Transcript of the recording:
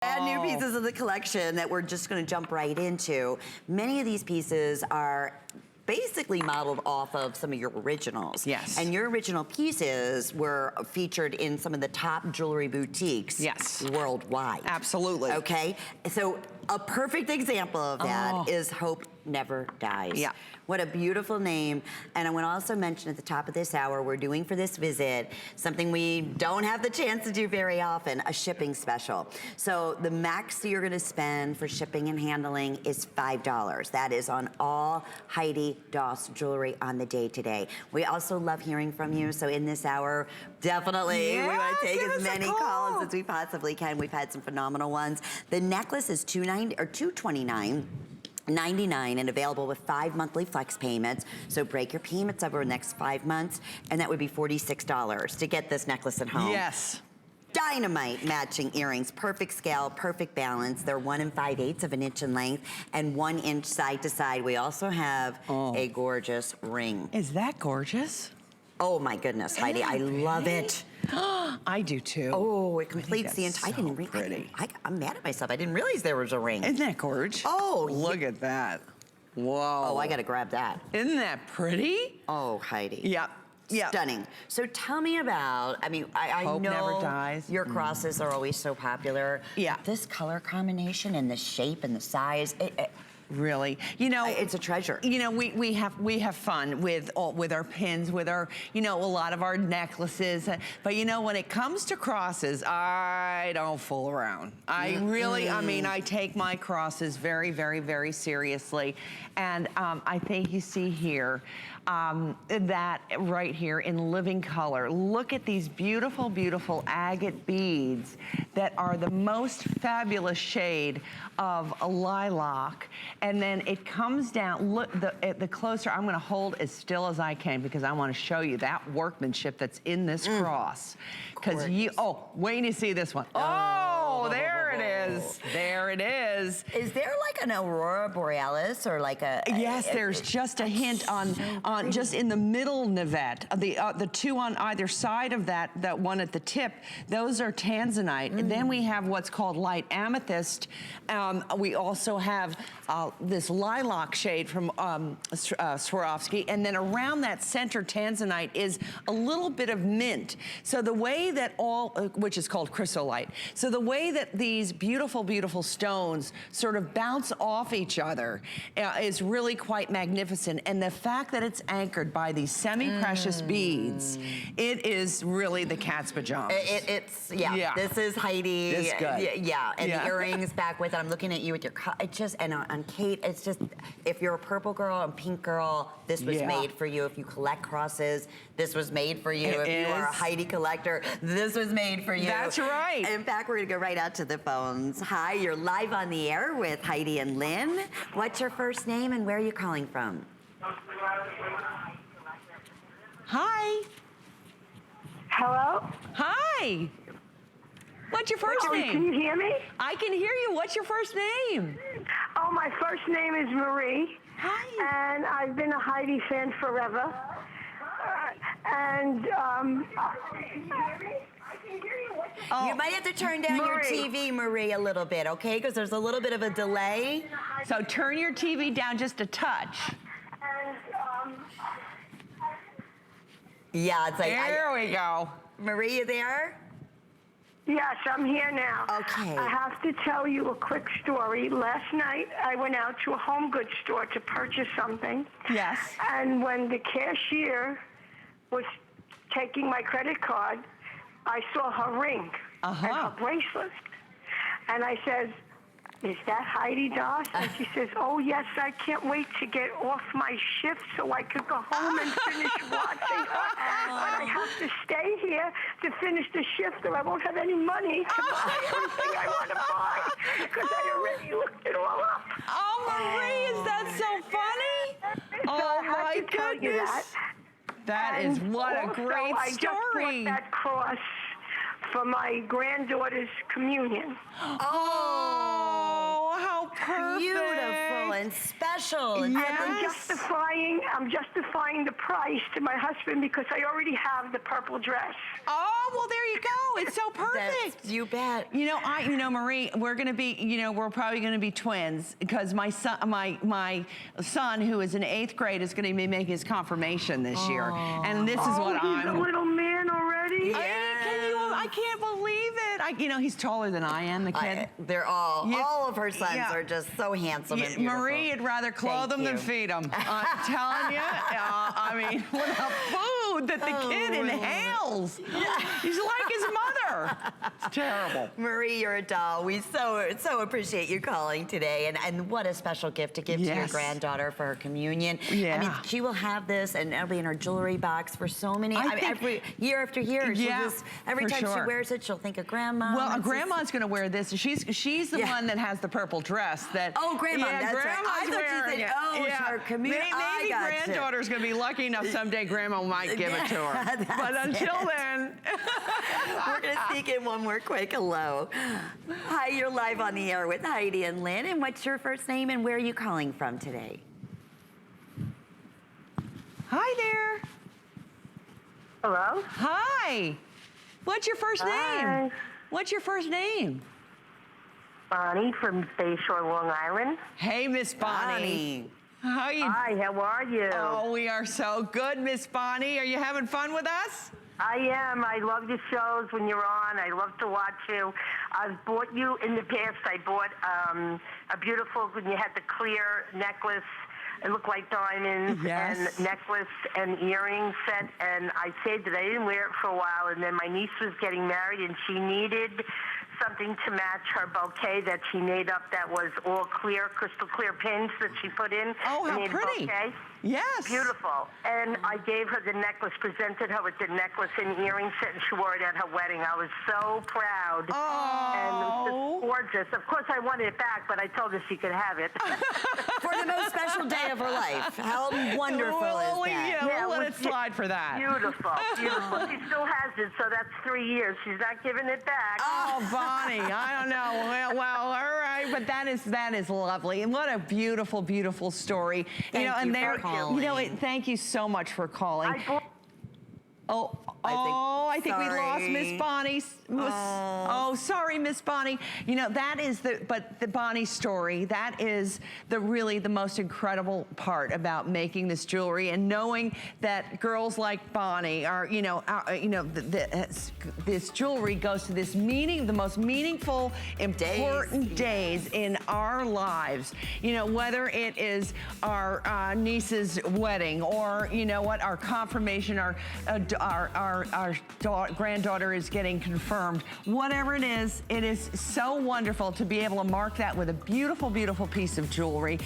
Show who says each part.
Speaker 1: Brand new pieces of the collection that we're just going to jump right into. Many of these pieces are basically modeled off of some of your originals.
Speaker 2: Yes.
Speaker 1: And your original pieces were featured in some of the top jewelry boutiques worldwide.
Speaker 2: Absolutely.
Speaker 1: Okay? So a perfect example of that is Hope Never Dies.
Speaker 2: Yeah.
Speaker 1: What a beautiful name. And I want to also mention at the top of this hour, we're doing for this visit something we don't have the chance to do very often, a shipping special. So the max you're going to spend for shipping and handling is $5. That is on all Heidi Daus jewelry on the day today. We also love hearing from you. So in this hour, definitely we want to take as many calls as we possibly can. We've had some phenomenal ones. The necklace is $229.99 and available with 5 monthly flex payments. So break your payments over the next 5 months, and that would be $46 to get this necklace at home.
Speaker 2: Yes.
Speaker 1: Dynamite matching earrings, perfect scale, perfect balance. They're 1 5/8 of an inch in length and 1 inch side to side. We also have a gorgeous ring.
Speaker 2: Is that gorgeous?
Speaker 1: Oh my goodness, Heidi, I love it.
Speaker 2: I do too.
Speaker 1: Oh, it completes the entire.
Speaker 2: So
Speaker 1: I didn't realize.
Speaker 2: pretty.
Speaker 1: I'm mad at myself. I didn't realize there was a ring.
Speaker 2: Isn't that gorgeous?
Speaker 1: Oh,
Speaker 2: look at that. Whoa.
Speaker 1: Oh, I gotta grab that.
Speaker 2: Isn't that pretty?
Speaker 1: Oh, Heidi.
Speaker 2: Yeah. Yeah.
Speaker 1: Stunning. So tell me about, I mean, I
Speaker 2: Hope
Speaker 1: know
Speaker 2: Never Dies.
Speaker 1: your crosses are always so popular.
Speaker 2: Yeah.
Speaker 1: This color combination and the shape and the size,
Speaker 2: Really, you know,
Speaker 1: it's a treasure.
Speaker 2: You know, we have fun with our pins, with our, you know, a lot of our necklaces. But you know, when it comes to crosses, I don't fool around. I really, I mean, I take my crosses very, very, very seriously. And I think you see here that right here in living color. Look at these beautiful, beautiful agate beads that are the most fabulous shade of a lilac. And then it comes down, look, the closer, I'm gonna hold as still as I can because I wanna show you that workmanship that's in this cross. Because wait till you see this one. Oh, there it is. There it is.
Speaker 1: Is there like an aurora borealis or like a?
Speaker 2: Yes, there's just a hint on just in the middle navette. The two on either side of that one at the tip, those are tanzanite. And then we have what's called light amethyst. We also have this lilac shade from Swarovski, and then around that center tanzanite is a little bit of mint. So the way that which is called chrysolite. So the way that these beautiful, beautiful stones sort of bounce off each other is really quite magnificent. And the fact that it's anchored by these semi-precious beads, it is really the cat's pajamas.
Speaker 1: Yeah. This is Heidi.
Speaker 2: It's good.
Speaker 1: Yeah, and the earrings back with it. I'm looking at you with your, it just, and on Kate, it's just, if you're a purple girl and pink girl, this was made for you. If you collect crosses, this was made for you. If you are a Heidi collector, this was made for you.
Speaker 2: That's right.
Speaker 1: In fact, we're gonna go right out to the phones. Hi, you're live on the air with Heidi and Lynn. What's your first name and where are you calling from?
Speaker 2: Hi.
Speaker 3: Hello?
Speaker 2: Hi. What's your first name?
Speaker 3: Can you hear me?
Speaker 2: I can hear you. What's your first name?
Speaker 3: Oh, my first name is Marie.
Speaker 2: Hi.
Speaker 3: And I've been a Heidi fan forever.
Speaker 1: You might have to turn down your TV, Marie, a little bit, okay? Because there's a little bit of a delay.
Speaker 2: So turn your TV down just a touch.
Speaker 1: Yeah, it's like...
Speaker 2: There we go.
Speaker 1: Marie, you there?
Speaker 3: Yes, I'm here now.
Speaker 1: Okay.
Speaker 3: I have to tell you a quick story. Last night, I went out to a home goods store to purchase something.
Speaker 2: Yes.
Speaker 3: And when the cashier was taking my credit card, I saw her ring and her bracelet. And I said, "Is that Heidi Daus?" And she says, "Oh, yes, I can't wait to get off my shift so I could go home and finish watching her. But I have to stay here to finish the shift or I won't have any money to buy everything I want to buy because I already looked it all up."
Speaker 2: Oh, Marie, is that so funny? Oh, my goodness. That is what a great
Speaker 3: I just bought that cross for my granddaughter's communion.
Speaker 2: Oh, how
Speaker 1: beautiful and special. And
Speaker 2: Yes.
Speaker 3: I'm justifying the price to my husband because I already have the purple dress.
Speaker 2: Oh, well, there you go. It's so perfect.
Speaker 1: You bet.
Speaker 2: You know, Marie, we're gonna be, we're probably gonna be twins because my son, who is in 8th grade, is gonna be making his confirmation this year, and this is what
Speaker 3: he's a little man already.
Speaker 2: I can't believe it. He's taller than I am, the kid.
Speaker 1: They're all of her sons are just so handsome and beautiful.
Speaker 2: Marie, would rather clothe them than feed them. I'm telling you. I mean, what a food that the kid inhales. He's like his mother. It's terrible.
Speaker 1: Marie, you're a doll. We so appreciate you calling today, and what a special gift to give to your granddaughter for her communion.
Speaker 2: Yeah.
Speaker 1: I mean, she will have this, and it'll be in her jewelry box for so many. Every year after year, she'll just every time she wears it, she'll think of grandma.
Speaker 2: Well, grandma's going to wear this. She's the one that has the purple dress.
Speaker 1: Grandma. That's right. I thought
Speaker 2: wearing
Speaker 1: you said, her communion.
Speaker 2: Maybe granddaughter's going to be lucky enough someday. Grandma might give it to her. But until then,
Speaker 1: we're going to sneak in one more quick hello. Hi, you're live on the air with Heidi and Lynn. And what's your first name and where are you calling from today?
Speaker 2: Hi there.
Speaker 3: Hello?
Speaker 2: Hi. What's your first name? What's your first name?
Speaker 3: Bonnie from Bayshore, Long Island.
Speaker 2: Hey, Miss Bonnie.
Speaker 3: Hi, how are you?
Speaker 2: Oh, we are so good, Miss Bonnie. Are you having fun with us?
Speaker 3: I am. I love your shows when you're on. I love to watch you. I've bought you in the past. I bought a beautiful, when you had the clear necklace. It looked like diamonds and necklace and earring set, and I saved it. I didn't wear it for a while, and then my niece was getting married, and she needed something to match her bouquet that she made up that was all clear, crystal clear pins that she put in.
Speaker 2: Oh, how pretty.
Speaker 3: Bouquet.
Speaker 2: Yes.
Speaker 3: Beautiful. And I gave her the necklace, presented her with the necklace and earring set, and she wore it at her wedding. I was so proud.
Speaker 2: Oh.
Speaker 3: And it was just gorgeous. Of course, I wanted it back, but I told her she could have it.
Speaker 1: For the most special day of her life. How wonderful is that?
Speaker 2: Yeah, we'll let it slide for that.
Speaker 3: Beautiful, beautiful. She still has it, so that's 3 years. She's not giving it back.
Speaker 2: Oh, Bonnie, I don't know. Well, all right, but that is lovely, and what a beautiful, beautiful story.
Speaker 1: Thank you for calling.
Speaker 2: Thank you so much for calling. I think we lost Miss Bonnie. Sorry, Miss Bonnie. That is the Bonnie story. That is really the most incredible part about making this jewelry and knowing that girls like Bonnie are, this jewelry goes to the most meaningful, important days in our lives. Whether it is our niece's wedding or, our confirmation, our granddaughter is getting confirmed. Whatever it is so wonderful to be able to mark that with a beautiful, beautiful piece of jewelry.